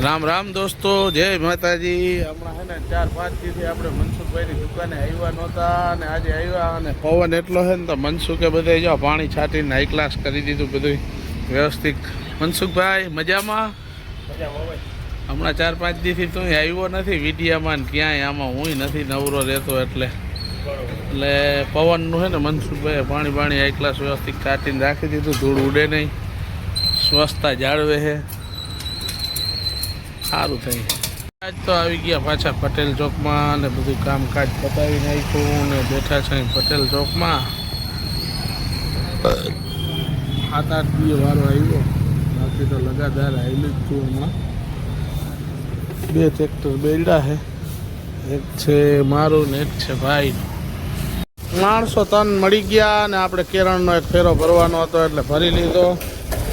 રામ રામ દોસ્તો, જય માતાજી। હમણાં હે ને 4-5 દિવસથી આપણે મનસુખભાઈની દુકાને આવ્યા નહોતા અને આજે આવ્યા અને પવન એટલો છે ને તો મનસુખે બધે જો પાણી છાંટીને હાઈ ક્લાસ કરી દીધું બધું વ્યવસ્થિત। મનસુખભાઈ મજામાં? હમણાં 4-5 દિવસથી તું આવ્યો નથી વિડીયામાં ને ક્યાંય, આમાં હું નથી નવરો રહેતો એટલે પવનનું છે ને મનસુખભાઈએ પાણી હાઈ ક્લાસ વ્યવસ્થિત છાંટીને રાખી દીધું, ધૂળ ઉડે નહીં, સ્વચ્છતા જાળવે છે, સારું થઈ। આજ તો આવી ગયા પાછા પટેલ ચોકમાં ને બધું કામકાજ પતાવી નાખ્યું ને બેઠા છે પટેલ ચોકમાં। 7-8 દિવસ વારો આવ્યો, બાકી તો લગાતાર આવેલું જ છું। હમણાં 2 ટ્રેક્ટર બેડા છે, એક છે મારું ને એક છે ભાઈ। માણસો 3 મળી ગયા ને આપણે કેરણનો એક ફેરો ભરવાનો હતો એટલે ભરી લીધો।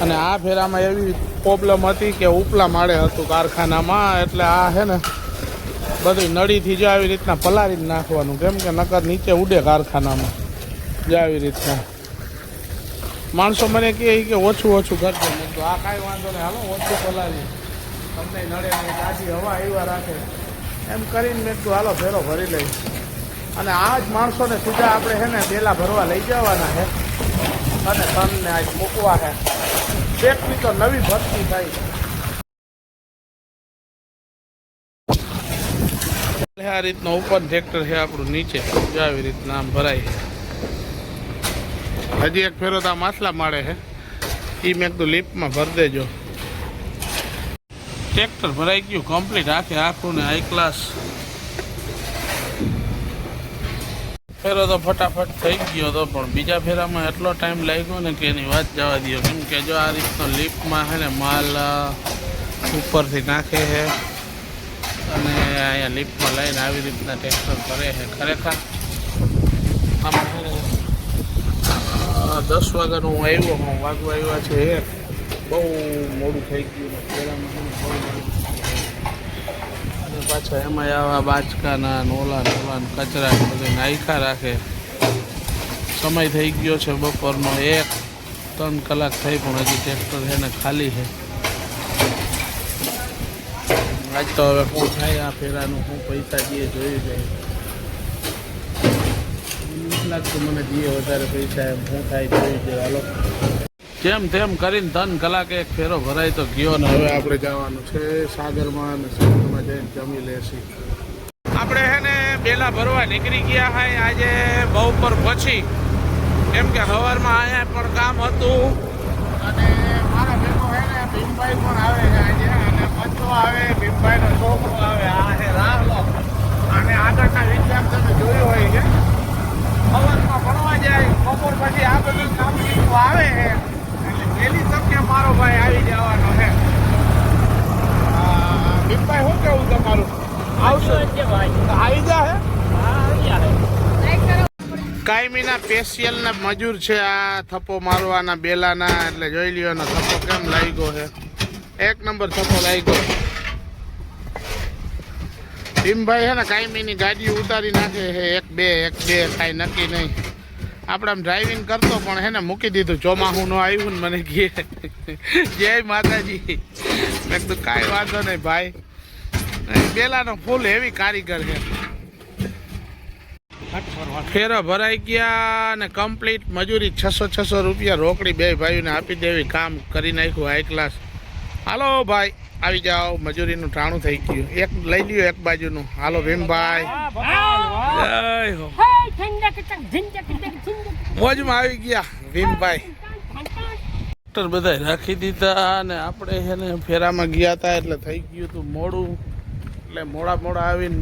અને આ ફેરામાં એવી પ્રોબ્લેમ હતી કે ઉપલા માળે હતું કારખાનામાં, એટલે આ છે ને બધી નળીથી જો આવી રીતના પલાળી જ નાખવાનું, કેમ કે નકર નીચે ઉડે કારખાનામાં જો આવી રીતના। માણસો મને કહે કે ઓછું કરજો, મેં તો આ કાંઈ વાંધો નહીં, હાલો ઓછું પલાળી, તમને નડે નહીં, તાજી હવા આવ્યા રાખે એમ કરીને મેં તો હાલો ફેરો ભરી લઈ। અને આ જ માણસોને સીધા આપણે છે ને બેલા ભરવા લઈ જવાના છે અને તનને આજ મૂકવા છે। ટ્રેકની તો નવી ભરતી થાય, આ રીતનો ઉપર ટ્રેક્ટર છે આપણું, નીચે આવી રીતના આમ ભરાય છે। હજી એક ફેરો તો આ માછલા માળે છે, એ મેં કીધું લિફ્ટમાં ભરી દેજો। ટ્રેક્ટર ભરાઈ ગયું કમ્પ્લીટ આખું ને હાઈ ક્લાસ ફેરો તો ફટાફટ થઈ ગયો હતો, પણ બીજા ફેરામાં એટલો ટાઈમ લાગ્યો ને કે એની વાત જવા દો, કેમ કે જો આ રીતનો લિફ્ટમાં છે ને માલ ઉપરથી નાખે છે અને અહીંયા લિફ્ટમાં લઈને આવી રીતના ટ્રેક્ટર કરે છે। ખરેખર આમાં 10 વાગ્યાનું હું આવ્યો આવ્યા છે, બહુ મોડું થઈ ગયું ફેરામાં અને પાછા એમાં આવા બાચકાના નોલા કચરા બધું નાખ્યા રાખે। સમય થઈ ગયો છે બપોરનો 1-3 કલાક થઈ, પણ હજી ટ્રેક્ટર છે ને ખાલી છે। આજ તો હવે શું થાય આ ફેરાનું, શું પૈસા દઈએ જોયું જાય, લાગતું મને દઈએ વધારે પૈસા એમ શું થાય જોયું જાય। હાલો જેમ તેમ કરીને 3 કલાકે એક ફેરો ભરાય તો ગયો ને હવે આપણે જવાનું છે સાગરમાં, અને સાગરમાં જઈને જમી લેશી। આપણે છે ને બેલા ભરવા નીકળી ગયા હોય આજે બપોર પછી, કેમ કે સવારમાં અહીંયા પણ કામ હતું અને મારા ભેગો છે ને ભીમભાઈ પણ આવે છે આજે, અને બચ્ચો આવે, ભીમભાઈનો છોકરો આવે, આ છે રાહલો, અને આગળના વિદ્યાર્થી તમે જોયું હોય છે સવારમાં ભણવા જાય, બપોર પછી આ બધું કામ આવે છે એટલે વહેલી તકે મારો ભાઈ આવી જવાનો છે। ભીમભાઈ શું કેવું તમારું? આવશે આવી જાય કાયમીના સ્પેશિયલના મજૂર છે આ થપ્પો મારવાના બેલાના, એટલે જોઈ લ્યો એનો થપ્પો કેમ લાગ્યો છે, 1 નંબર થપ્પો લાગ્યો। ભીમભાઈ છે ને કાયમીની ગાડી ઉતારી નાખે છે, 1-2 કાંઈ નક્કી નહીં। આપણે આમ ડ્રાઇવિંગ કરતો પણ છે ને મૂકી દીધું, ચોમાસું નો આવ્યું ને મને કહે જય માતાજી, મેં કીધું કાંઈ વાંધો નહીં ભાઈ, બેલાનો ફૂલ હેવી કારીગર છે। ફેરા ભરાઈ ગયા ને કમ્પ્લીટ મજૂરી 600 રૂપિયા રોકડી બે ભાઈઓને આપી દેવી, કામ કરી નાખ્યું હાઈ ક્લાસ। હાલો ભાઈ આવી જાઓ, મજૂરીનું ટાણું થઈ ગયું, એક લઈ લ્યો એક બાજુનું। હાલો ભીમભાઈ જય હો, મોજમાં આવી ગયા ભીમભાઈ। ટ્રેક્ટર બધા રાખી દીધા અને આપણે છે ને ફેરામાં ગયા હતા એટલે થઈ ગયું હતું મોડું, એટલે મોડા આવીને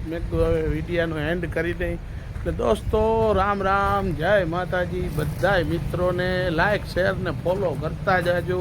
મેં કીધું હવે વિડીયાનો એન્ડ કરી દઈ। એટલે દોસ્તો રામ રામ, જય માતાજી, બધાય મિત્રોને લાઈક શેર ને ફોલો કરતા જાજો।